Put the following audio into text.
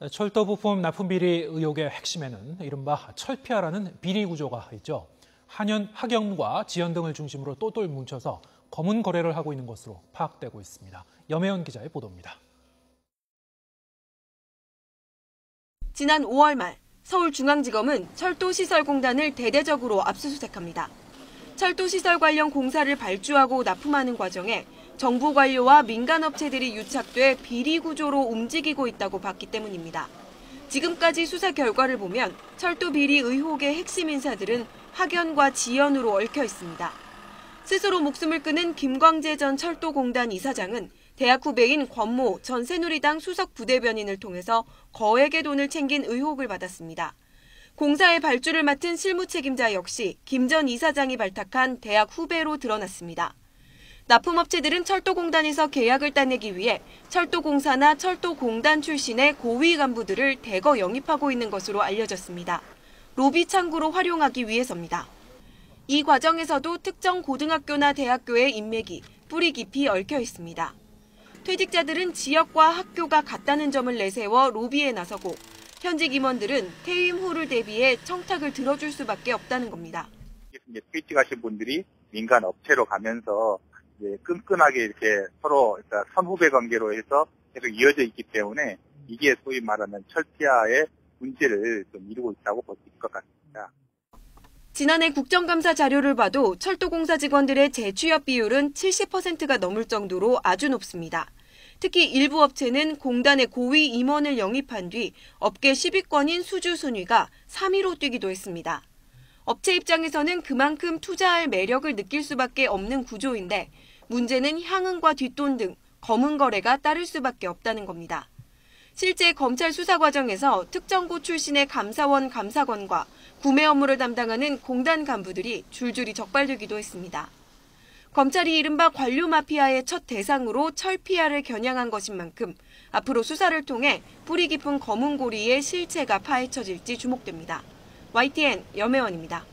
철도 부품 납품 비리 의혹의 핵심에는 이른바 철피아라는 비리 구조가 있죠. 한연, 학연과 지연 등을 중심으로 똘똘 뭉쳐서 검은 거래를 하고 있는 것으로 파악되고 있습니다. 염혜연 기자의 보도입니다. 지난 5월 말 서울중앙지검은 철도시설공단을 대대적으로 압수수색합니다. 철도시설 관련 공사를 발주하고 납품하는 과정에 정부 관료와 민간업체들이 유착돼 비리 구조로 움직이고 있다고 봤기 때문입니다. 지금까지 수사 결과를 보면 철도 비리 의혹의 핵심 인사들은 학연과 지연으로 얽혀 있습니다. 스스로 목숨을 끊은 김광재 전 철도공단 이사장은 대학 후배인 권모 전 새누리당 수석 부대변인을 통해서 거액의 돈을 챙긴 의혹을 받았습니다. 공사의 발주를 맡은 실무 책임자 역시 김 전 이사장이 발탁한 대학 후배로 드러났습니다. 납품업체들은 철도공단에서 계약을 따내기 위해 철도공사나 철도공단 출신의 고위 간부들을 대거 영입하고 있는 것으로 알려졌습니다. 로비 창구로 활용하기 위해서입니다. 이 과정에서도 특정 고등학교나 대학교의 인맥이 뿌리 깊이 얽혀 있습니다. 퇴직자들은 지역과 학교가 같다는 점을 내세워 로비에 나서고 현직 임원들은 퇴임 후를 대비해 청탁을 들어줄 수밖에 없다는 겁니다. 퇴직하신 분들이 민간 업체로 가면서 끈끈하게 이렇게 서로 선후배 관계로 해서 계속 이어져 있기 때문에 이게 소위 말하는 철피아의 문제를 좀 이루고 있다고 볼 수 있을 것 같습니다. 지난해 국정감사 자료를 봐도 철도공사 직원들의 재취업 비율은 70%가 넘을 정도로 아주 높습니다. 특히 일부 업체는 공단의 고위 임원을 영입한 뒤 업계 10위권인 수주 순위가 3위로 뛰기도 했습니다. 업체 입장에서는 그만큼 투자할 매력을 느낄 수밖에 없는 구조인데 문제는 향응과 뒷돈 등 검은 거래가 따를 수밖에 없다는 겁니다. 실제 검찰 수사 과정에서 특정고 출신의 감사원 감사관과 구매 업무를 담당하는 공단 간부들이 줄줄이 적발되기도 했습니다. 검찰이 이른바 관료 마피아의 첫 대상으로 철피아를 겨냥한 것인 만큼 앞으로 수사를 통해 뿌리 깊은 검은 고리의 실체가 파헤쳐질지 주목됩니다. YTN 염혜원입니다.